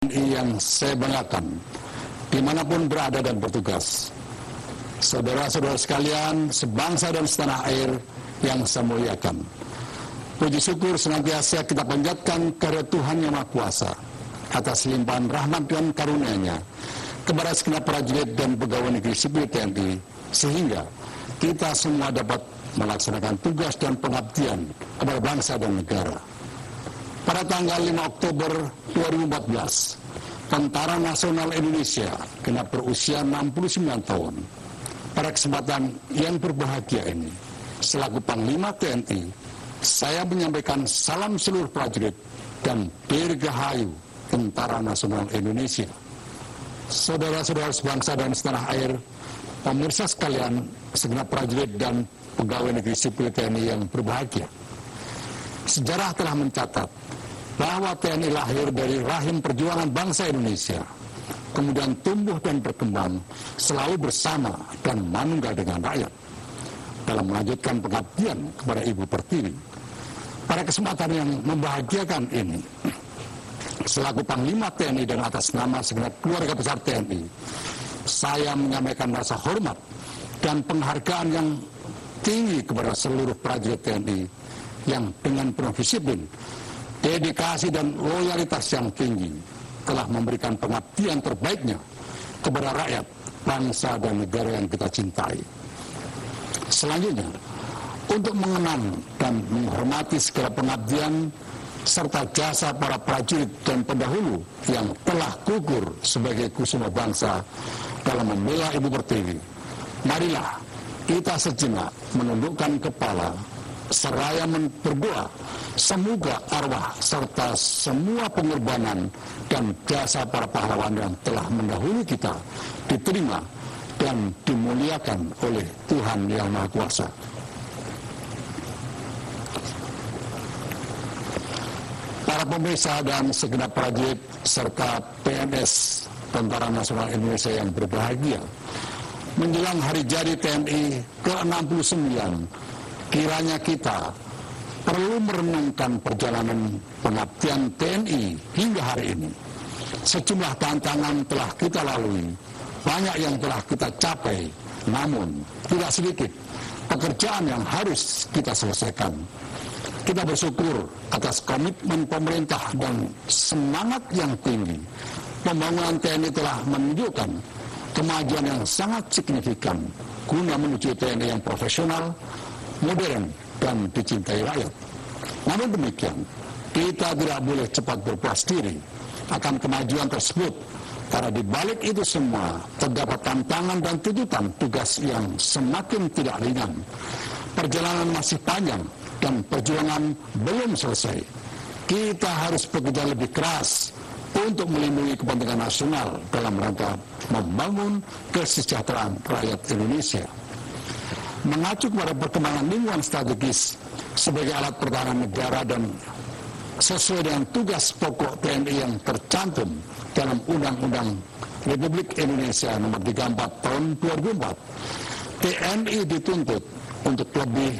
TNI yang saya banggakan, dimanapun berada dan bertugas. Saudara-saudara sekalian, sebangsa dan setanah air yang saya muliakan. Puji syukur senantiasa kita panjatkan kepada Tuhan Yang Maha Kuasa atas limpahan rahmat dan karunia-Nya kepada segenap prajurit dan pegawai negeri sipil TNI, sehingga kita semua dapat melaksanakan tugas dan pengabdian kepada bangsa dan negara. Pada tanggal 5 Oktober 2014, Tentara Nasional Indonesia genap berusia 69 tahun. Pada kesempatan yang berbahagia ini, selaku Panglima TNI, saya menyampaikan salam seluruh prajurit dan Dirgahayu Tentara Nasional Indonesia. Saudara-saudara sebangsa dan setanah air, pemirsa sekalian, segenap prajurit dan pegawai negeri sipil TNI yang berbahagia. Sejarah telah mencatat bahwa TNI lahir dari rahim perjuangan bangsa Indonesia, kemudian tumbuh dan berkembang selalu bersama dan manunggal dengan rakyat dalam melanjutkan pengabdian kepada Ibu Pertiwi. Pada kesempatan yang membahagiakan ini, selaku Panglima TNI dan atas nama segenap keluarga besar TNI, saya menyampaikan rasa hormat dan penghargaan yang tinggi kepada seluruh prajurit TNI yang dengan penuh disiplin, dedikasi dan loyalitas yang tinggi telah memberikan pengabdian terbaiknya kepada rakyat, bangsa dan negara yang kita cintai. Selanjutnya, untuk mengenang dan menghormati segala pengabdian serta jasa para prajurit dan pendahulu yang telah gugur sebagai kusuma bangsa dalam membela Ibu Pertiwi, marilah kita sejenak menundukkan kepala seraya berdoa semoga arwah serta semua pengorbanan dan jasa para pahlawan yang telah mendahului kita diterima dan dimuliakan oleh Tuhan Yang Maha Kuasa. Para pemirsa dan segenap prajurit serta PNS Tentara Nasional Indonesia yang berbahagia, menjelang hari jadi TNI ke-69, kiranya kita perlu merenungkan perjalanan pengabdian TNI hingga hari ini. Sejumlah tantangan telah kita lalui, banyak yang telah kita capai, namun tidak sedikit pekerjaan yang harus kita selesaikan. Kita bersyukur atas komitmen pemerintah dan semangat yang tinggi. Pembangunan TNI telah menunjukkan kemajuan yang sangat signifikan guna menuju TNI yang profesional, modern, dan dicintai rakyat. Namun demikian, kita tidak boleh cepat berpuas diri akan kemajuan tersebut, karena di balik itu semua terdapat tantangan dan tuntutan tugas yang semakin tidak ringan. Perjalanan masih panjang dan perjuangan belum selesai. Kita harus bekerja lebih keras untuk melindungi kepentingan nasional dalam rangka membangun kesejahteraan rakyat Indonesia. Mengacu kepada perkembangan lingkungan strategis sebagai alat pertahanan negara dan sesuai dengan tugas pokok TNI yang tercantum dalam Undang-Undang Republik Indonesia Nomor 34 Tahun 2004, TNI dituntut untuk lebih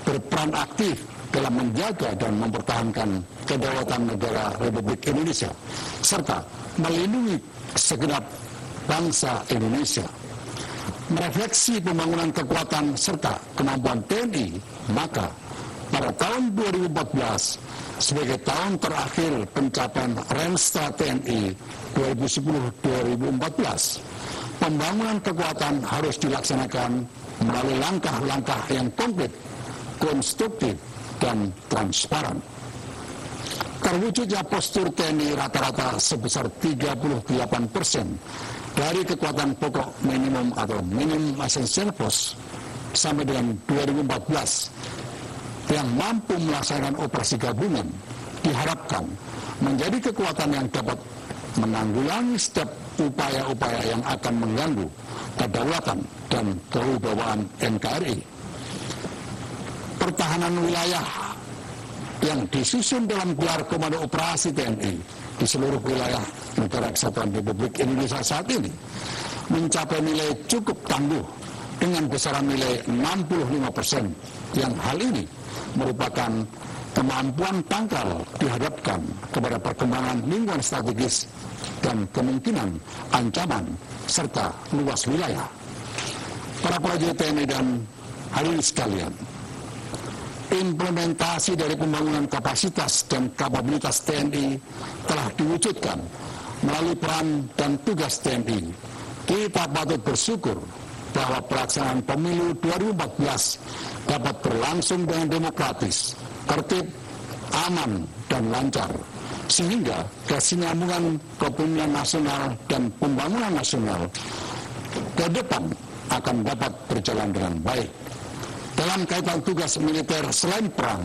berperan aktif dalam menjaga dan mempertahankan kedaulatan negara Republik Indonesia serta melindungi segenap bangsa Indonesia. Merefleksi pembangunan kekuatan serta kemampuan TNI, maka pada tahun 2014 sebagai tahun terakhir pencapaian Renstra TNI 2010-2014, pembangunan kekuatan harus dilaksanakan melalui langkah-langkah yang konkret, konstruktif, dan transparan. Terwujudnya postur TNI rata-rata sebesar 38% dari kekuatan pokok minimum atau minimum essential force sampai dengan 2014 yang mampu melaksanakan operasi gabungan diharapkan menjadi kekuatan yang dapat menanggulangi setiap upaya-upaya yang akan mengganggu kedaulatan dan kewibawaan NKRI. Pertahanan wilayah yang disusun dalam gelar Komando Operasi TNI di seluruh wilayah Negara Kesatuan Republik Indonesia saat ini mencapai nilai cukup tangguh dengan besaran nilai 65%, yang hal ini merupakan kemampuan tangkal dihadapkan kepada perkembangan lingkungan strategis dan kemungkinan ancaman serta luas wilayah. Para prajurit TNI dan hadirin sekalian, implementasi dari pembangunan kapasitas dan kapabilitas TNI telah diwujudkan melalui peran dan tugas TNI. Kita patut bersyukur bahwa pelaksanaan pemilu 2014 dapat berlangsung dengan demokratis, tertib, aman, dan lancar, sehingga kesinambungan kepemimpinan nasional dan pembangunan nasional ke depan akan dapat berjalan dengan baik. Dalam kaitan tugas militer selain perang,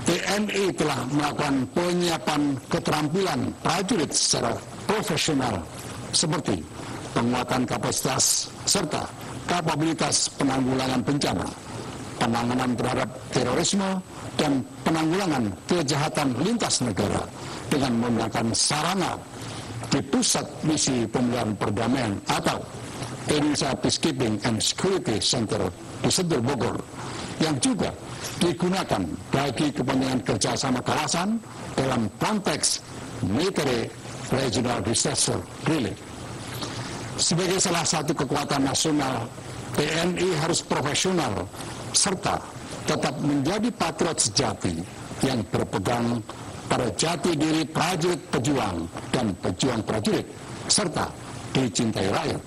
TNI telah melakukan penyiapan keterampilan prajurit secara profesional seperti penguatan kapasitas serta kapabilitas penanggulangan bencana, penanganan terhadap terorisme, dan penanggulangan kejahatan lintas negara dengan menggunakan sarana di Pusat Misi Pemilihan Perdamaian atau Indonesia Peacekeeping and Security Center di Sentul Bogor, yang juga digunakan bagi kepentingan kerjasama kawasan dalam konteks Military Regional Disaster Relief. Sebagai salah satu kekuatan nasional, TNI harus profesional serta tetap menjadi patriot sejati yang berpegang pada jati diri prajurit pejuang dan pejuang prajurit serta dicintai rakyat.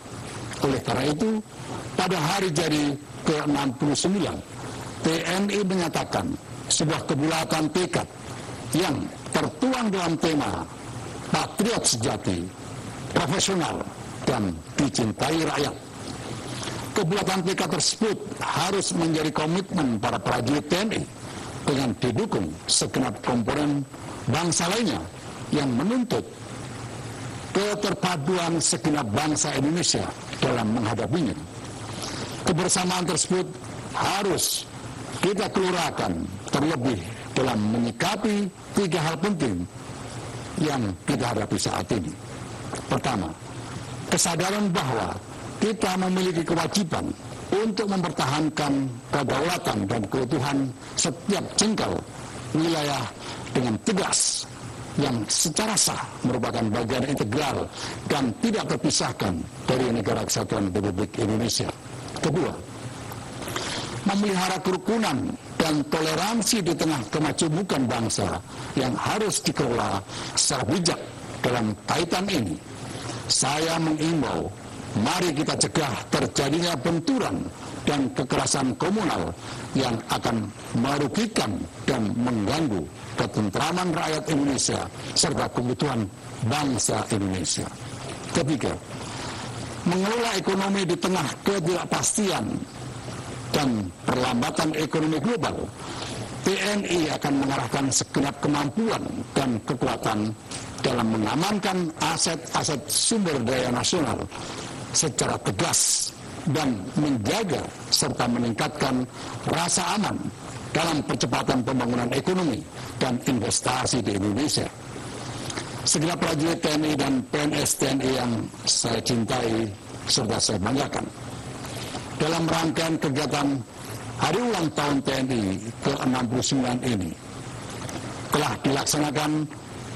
Oleh karena itu, pada hari jadi ke-69, TNI menyatakan sebuah kebulatan tekad yang tertuang dalam tema patriot sejati, profesional, dan dicintai rakyat. Kebulatan tekad tersebut harus menjadi komitmen para prajurit TNI dengan didukung segenap komponen bangsa lainnya yang menuntut keterpaduan segenap bangsa Indonesia dalam menghadapinya. Kebersamaan tersebut harus kita kelurakan terlebih dalam menyikapi 3 hal penting yang kita hadapi saat ini. Pertama, kesadaran bahwa kita memiliki kewajiban untuk mempertahankan kedaulatan dan keutuhan setiap jengkal wilayah dengan tegas yang secara sah merupakan bagian integral dan tidak terpisahkan dari Negara Kesatuan Republik Indonesia. Kedua, memelihara kerukunan dan toleransi di tengah kemajemukan bangsa yang harus dikelola secara bijak. Dalam kaitan ini, saya mengimbau, mari kita cegah terjadinya benturan dan kekerasan komunal yang akan merugikan dan mengganggu ketentraman rakyat Indonesia serta kebutuhan bangsa Indonesia. Ketiga, mengelola ekonomi di tengah ketidakpastian dan perlambatan ekonomi global. TNI akan mengarahkan segenap kemampuan dan kekuatan dalam mengamankan aset-aset sumber daya nasional secara tegas dan menjaga serta meningkatkan rasa aman dalam percepatan pembangunan ekonomi dan investasi di Indonesia. Segenap prajurit TNI dan PNS TNI yang saya cintai serta saya banggakan, dalam rangkaian kegiatan Hari Ulang Tahun TNI ke-69 ini telah dilaksanakan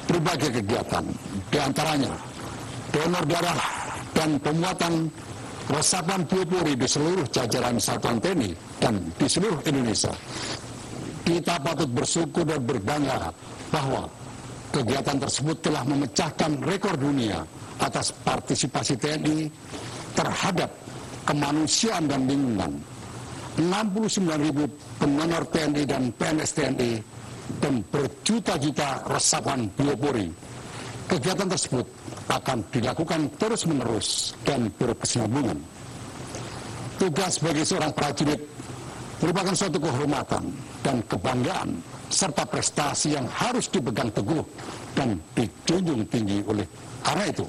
berbagai kegiatan, diantaranya donor darah dan pembuatan resapan biopori di seluruh jajaran satuan TNI dan di seluruh Indonesia. Kita patut bersyukur dan berbangga bahwa kegiatan tersebut telah memecahkan rekor dunia atas partisipasi TNI terhadap kemanusiaan dan lingkungan. 69.000 pendonor TNI dan PNS TNI dan berjuta-juta resapan biopori. Kegiatan tersebut akan dilakukan terus-menerus dan berkesinambungan. Tugas bagi seorang prajurit merupakan suatu kehormatan dan kebanggaan serta prestasi yang harus dipegang teguh dan dijunjung tinggi. Oleh karena itu,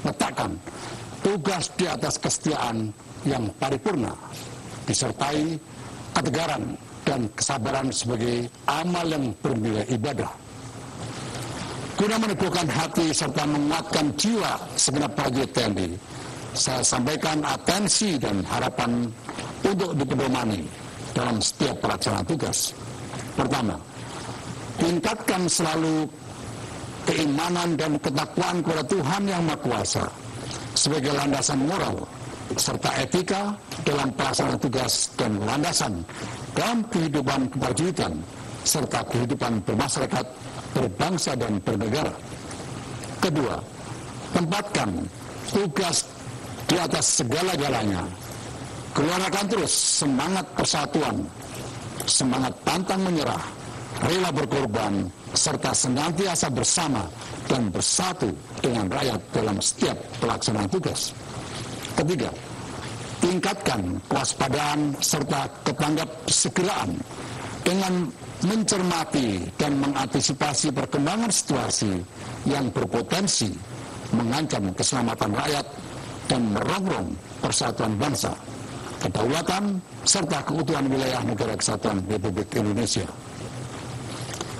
letakkan tugas di atas kesetiaan yang paripurna disertai ketegaran dan kesabaran sebagai amal yang bernilai ibadah. Guna meneguhkan hati serta menguatkan jiwa segenap prajurit TNI, saya sampaikan atensi dan harapan untuk dipedomani dalam setiap pelaksanaan tugas. Pertama, tingkatkan selalu keimanan dan ketakwaan kepada Tuhan Yang Maha Kuasa sebagai landasan moral serta etika dalam pelaksanaan tugas dan landasan dalam kehidupan keprajuritan serta kehidupan bermasyarakat, berbangsa dan bernegara. Kedua, tempatkan tugas di atas segala-galanya. Keluarkan terus semangat persatuan, semangat pantang menyerah, rela berkorban, serta senantiasa bersama dan bersatu dengan rakyat dalam setiap pelaksanaan tugas. Ketiga, tingkatkan kewaspadaan serta ketanggap-segeraan dengan mencermati dan mengantisipasi perkembangan situasi yang berpotensi mengancam keselamatan rakyat dan merongrong persatuan bangsa, kedaulatan, serta keutuhan wilayah Negara Kesatuan Republik Indonesia.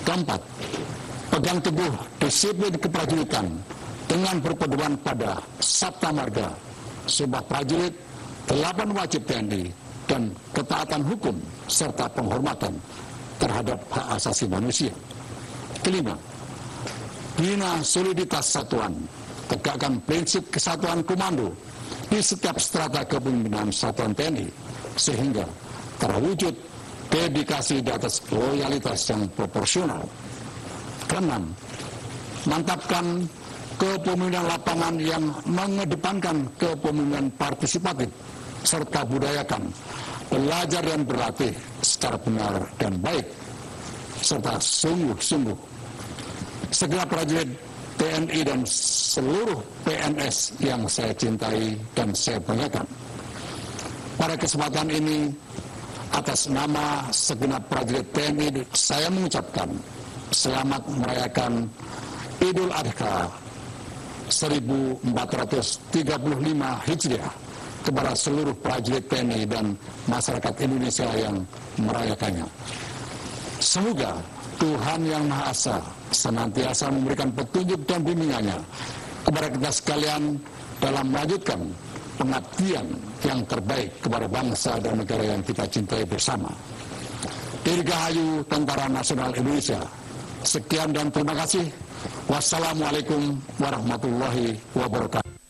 Keempat, pegang teguh disiplin keprajuritan dengan berpedoman pada Sabta Marga, Sumpah Prajurit, 8 wajib TNI, dan ketaatan hukum serta penghormatan terhadap hak asasi manusia. Kelima, bina soliditas satuan, tegakkan prinsip kesatuan komando di setiap strata kepemimpinan satuan TNI sehingga terwujud dedikasi di atas loyalitas yang proporsional. Keenam, mantapkan kepemimpinan lapangan yang mengedepankan kepemimpinan partisipatif serta budayakan belajar dan berlatih secara benar dan baik serta sungguh-sungguh. Segenap prajurit TNI dan seluruh PNS yang saya cintai dan saya banggakan, pada kesempatan ini atas nama segenap prajurit TNI saya mengucapkan selamat merayakan Idul Adha 1435 Hijriah kepada seluruh prajurit TNI dan masyarakat Indonesia yang merayakannya. Semoga Tuhan Yang Maha Esa senantiasa memberikan petunjuk dan bimbingannya kepada kita sekalian dalam melanjutkan pengabdian yang terbaik kepada bangsa dan negara yang kita cintai bersama. Dirgahayu Tentara Nasional Indonesia. Sekian dan terima kasih. Wassalamualaikum warahmatullahi wabarakatuh.